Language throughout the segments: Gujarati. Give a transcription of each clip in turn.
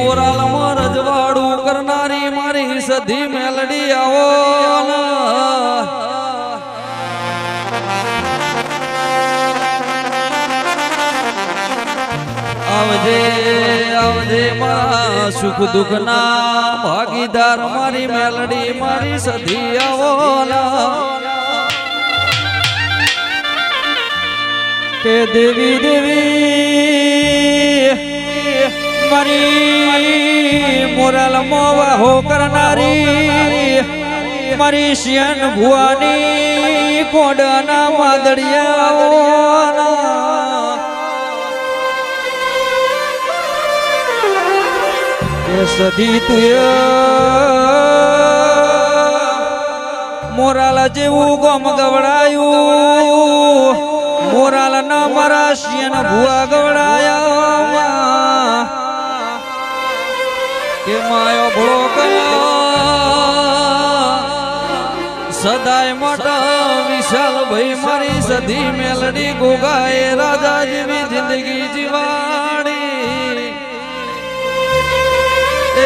મોરાલમાં રજવાડું કરનારી મારી સધી મેલડી આવો આવજે આવજે મારા સુખ દુઃખ ના ભાગીદાર મારી મેલડી મારી સધી આવો કે દેવી દેવી મારી મોરાલ મોવાહો કરનારી મારી શિયન ભુવાની કોડના માદડિયા સધી તુય મોરાલ જેવું ગમ ગવડાયું મોરાલ ના મારા શિયન ભુવા ગવડાયા કે માયો ભળો સદાય મોટા વિશાલ ભાઈ મારી સધી મેલડી ગોગાએ રાજા જેવી જિંદગી જીવાડી એ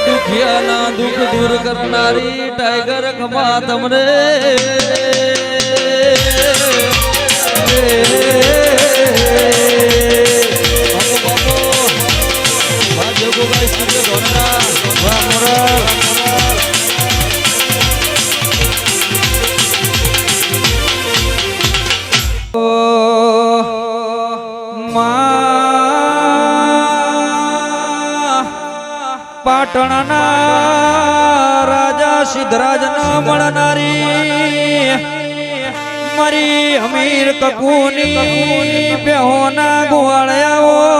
દુખિયાના દુઃખ દૂર કરનારી ટાઈગર ખમા તમને પાટણના રાજા સિદ્ધરાજના મળનારી મારી અમીર કકુની બેહોના ગોવાળિયાઓ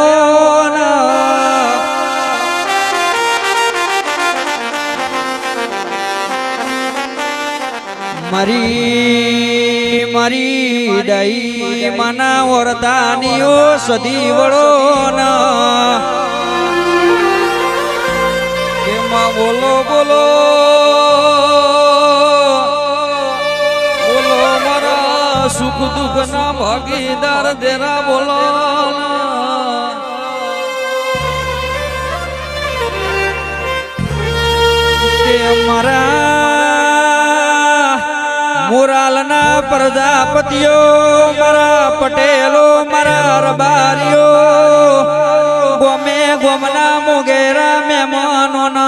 મારી મારી ડાઈ માના વરદાનીઓ સદી વળો બોલો બોલો બોલો મારા સુખ દુઃખ ના ભાગીદાર દેરા બોલો કે મારા મોરાલ ના પ્રજાપતિઓ મારા પટેલો મારા રબારીઓ ગોમે ગોમના મોગેરા મહેમાનોના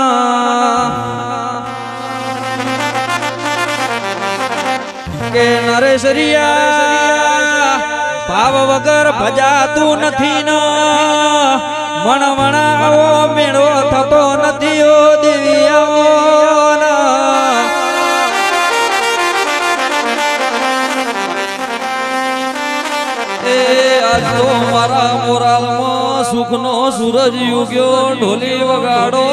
કે નરેશરિયા ભાવ વગર ભજાતું નથી ન મણવણાવો મેળો થતો નથી ઓ દેવીઓ આજ તો મારા મોરાલમાં સુખનો સૂરજ ઉગ્યો ઢોલી વગાડો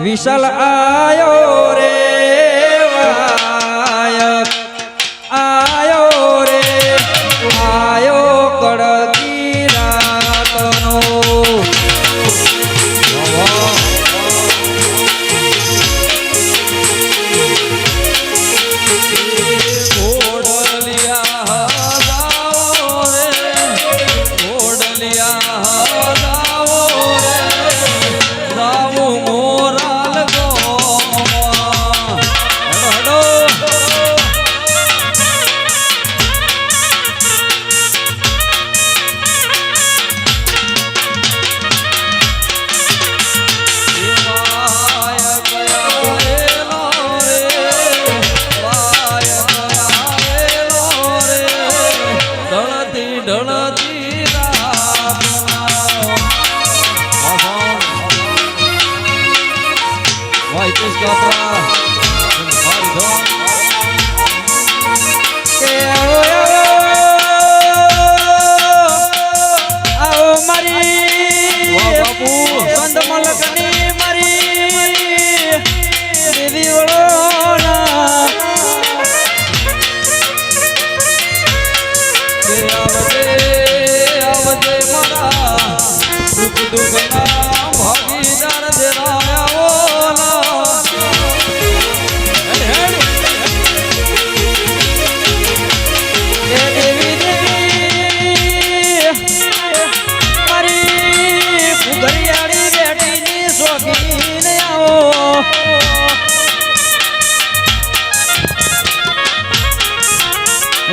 વિશાલ આયો રે આયો રે આયો કડકી રાતનો દુઃખના ભાગીદાર દેરાયા ઓલા એ દેવી દેવી મારી ફુગરિયાળી બેટીની શોખીન આવો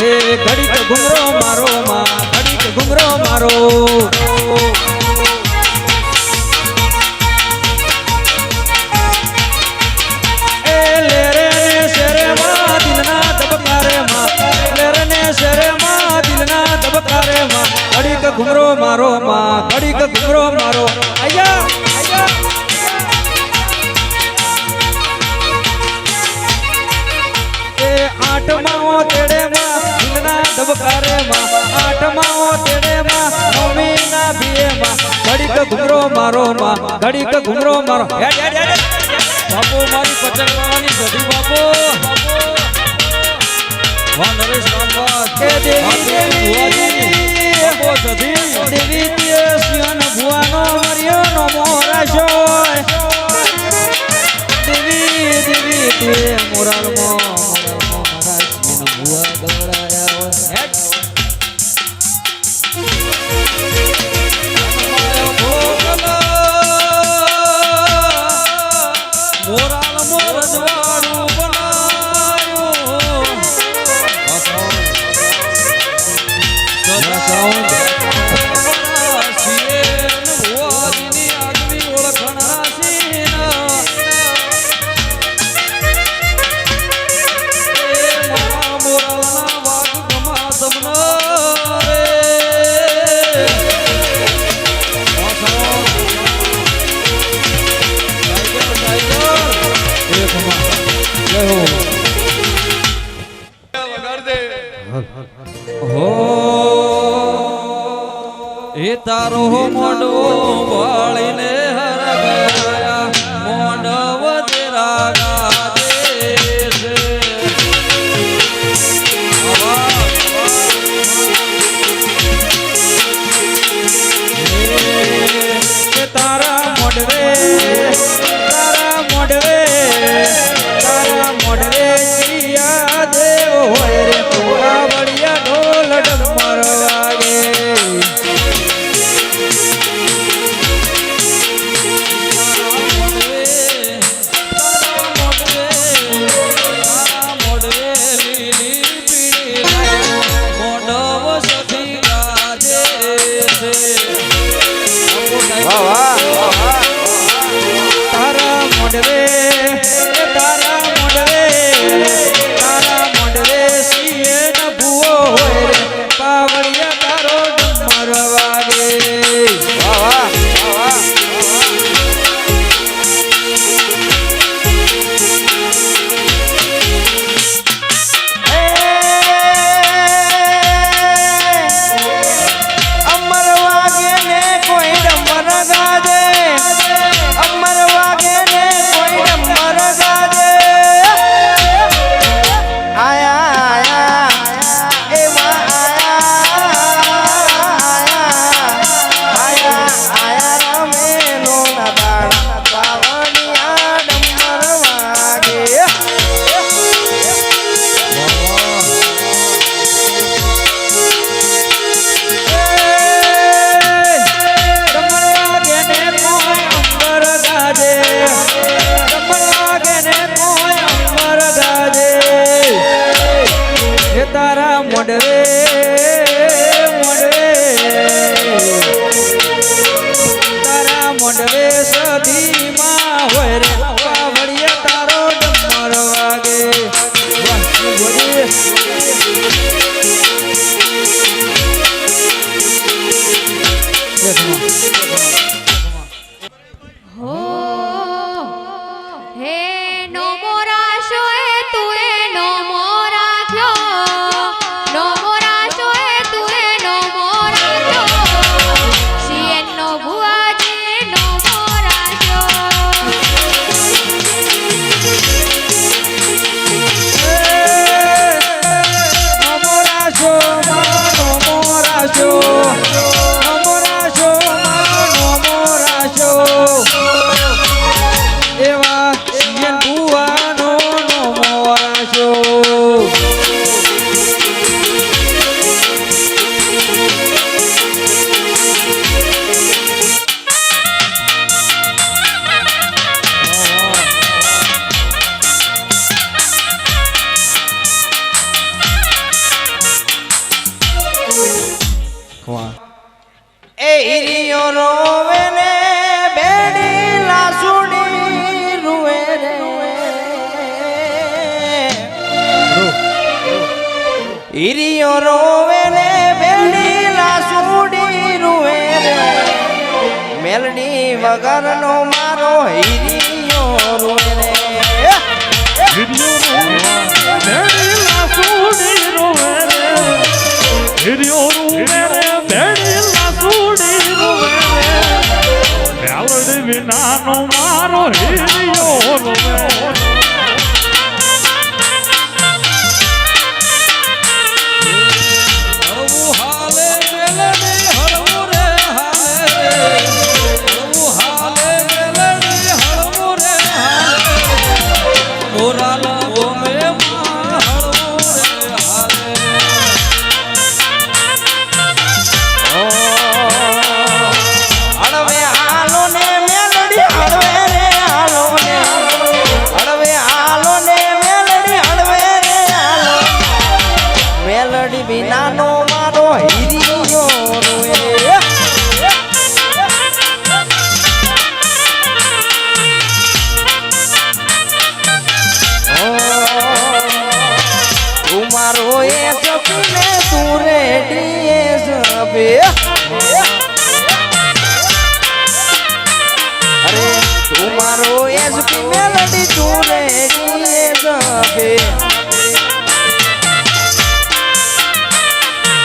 એ ઘડીક ઘુમરો મારો માં ઘડીક ઘુમરો મારો એ લેરે ને શેરે માં દિલના ધબકારે માં લેરે ને શેરે માં દિલના ધબકારે માં ઘડીક ઘુમરો મારો માં ઘડીક ઘુમરો મારો આયા આયા એ આઠમાઓ તેડે માં દિલના ધબકારે માં આઠમાઓ તેડે માં નવમીના ભીએ માં ઘડીક ઘુમરો મારો માં ઘડીક ઘુમરો મારો હેડ હેડ હેડ બાપુ મારી પચકવાની સધી બાપુ વાહ નરેશ રામવાસ કે દેવી દેવી બાપુ સધી દેવી દેશિયન ભુવાનો મરિયોનો મોરાશો દેવી દેવી તે મોરાલમો મોરાશિયન ભુવા દોડાયા હોય હેડ મોરાલ મોરજવાડું બનાયું ભુવાજીની આગવી ઓળખણ રાશીના મારા મોરાલના વાગ ગમા તમને રે એ તારો મોંડવો વાળીને હરગાયા મોંડવ દેરાગા દેશ એ તારા મોઢવે તારા મોઢવે જીયા દેવ હોય રે તોરા વળિયા ઢોલ ડમર વાગે વાહ એ હિરિયો રોવે ને બેડી લાસુડી રૂવે રે હિરિયો રોવે ને બેડી લાસુડી રૂવે રે મેલડી વગરનો મારો હિરિયો રોવે રે વિનાનો મારો હીરિયો હળવું હાલે મેલડી હળવું રે હાલે રે હળવું હાલે મેલડી હળવું રે હાલે મોરાલા બોમે માં હળવું રે હાલે હળવે હાલો ને મેલડી હળવે રે હાલો ને હળવે હાલો ને મેલડી હળવે રે હાલો મેલડી વિનાનો મારો હિરિયો રોવે તું મારો એ સપને તું રેડી સબે અરે તું મારો એસપી મેલડી તું રે સબે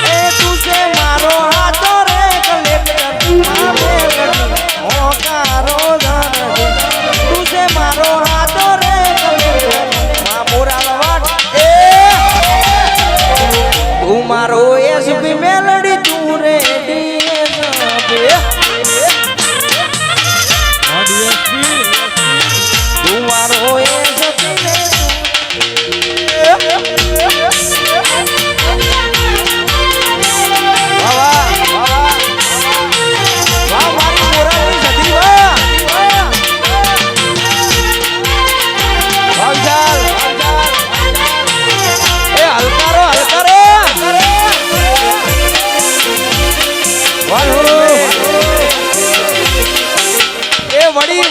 એ તું છે મારો હાથો રે કલેક્ટર મારે હોકારો ધરે તું છે મારો હાથો રે કલેક્ટર મા બોરાવા વાટ એ તું મારો એસપી મેલડી તું રે સબે તું મારો એ સતીને વાહ વાહ વાહ મારી મોરાની સતી વાહ વાવજાલ એ હલકારો વાહ એ વડી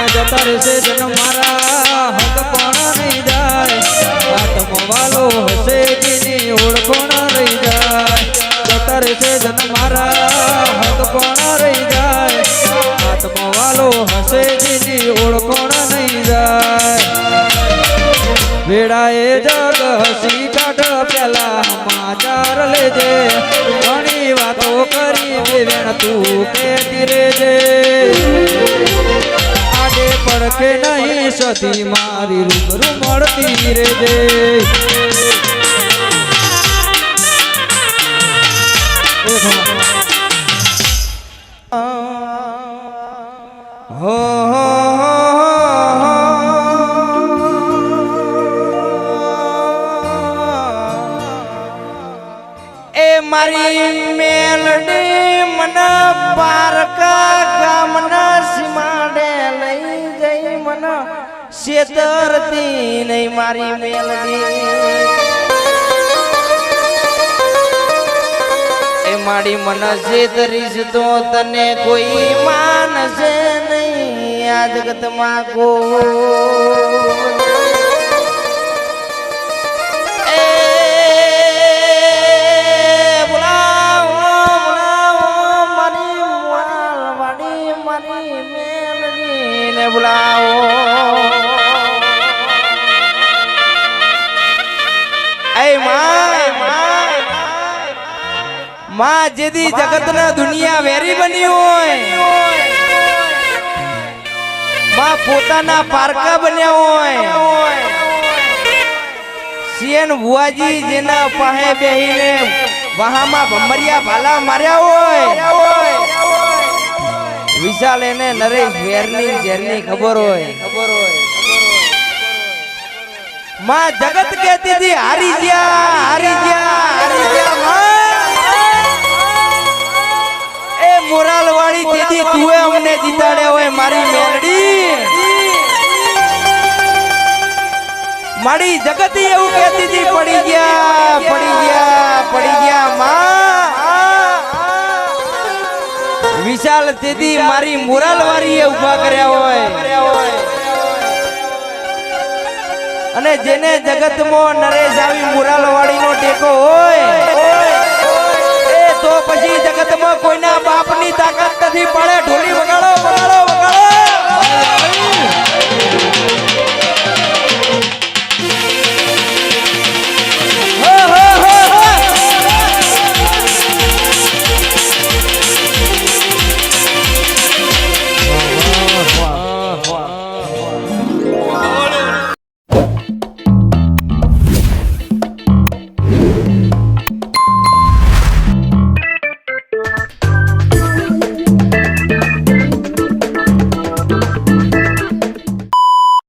જતા રહેશે જન્મ મારા હક પણ નહીં જાય આત્મો વાલો હશે જેની ઓળખોણ રહી જાય જતા રહેશે જન્મ મારા હક પણ રહી જાય આત્મો વાલો હશે જેની ઓળખોણ નહીં જાય વેળાએ જગ હસી કાઢ પેલા સમાચાર લેજે ઘણી વાતો કરી વેણ તું કેતી રેજે આડે પડકે નહીં સતી મારી રૂબરૂ મળતી રેજે હો એ મારી મેલડી મન પારકા ગામના સીમાડે લઈ જઈ મન શેતરતી નહીં મારી મેલડી એ મારી મન શેતરીશ તો તને કોઈ માનશે નહીં આ જગતમાં કોઈ માં જેદી જગતના દુનિયા વેરી બની હોય માં પોતાના પારકા બન્યા હોય સીએન ભુવાજી જેના પાસે બેહીને વહામાં ભમરિયા ભાલા માર્યા હોય વિશાલ એને નરેશ વેરની ઝેરની ખબર હોય માં જગત કહેતી હતી હારી ગયા માં એ મોરાલ દી તુએ અમને જીતાડ્યા હોય મારી મેલડી મારી જગતી એવું કહેતી હતી પડી ગયા માં વિશાલ તેથી મારી મુરાલવારી એ ઊભા કર્યા હોય અને જેને જગતમાં નરેશ આવી મુરાલવાડીનો ટેકો હોય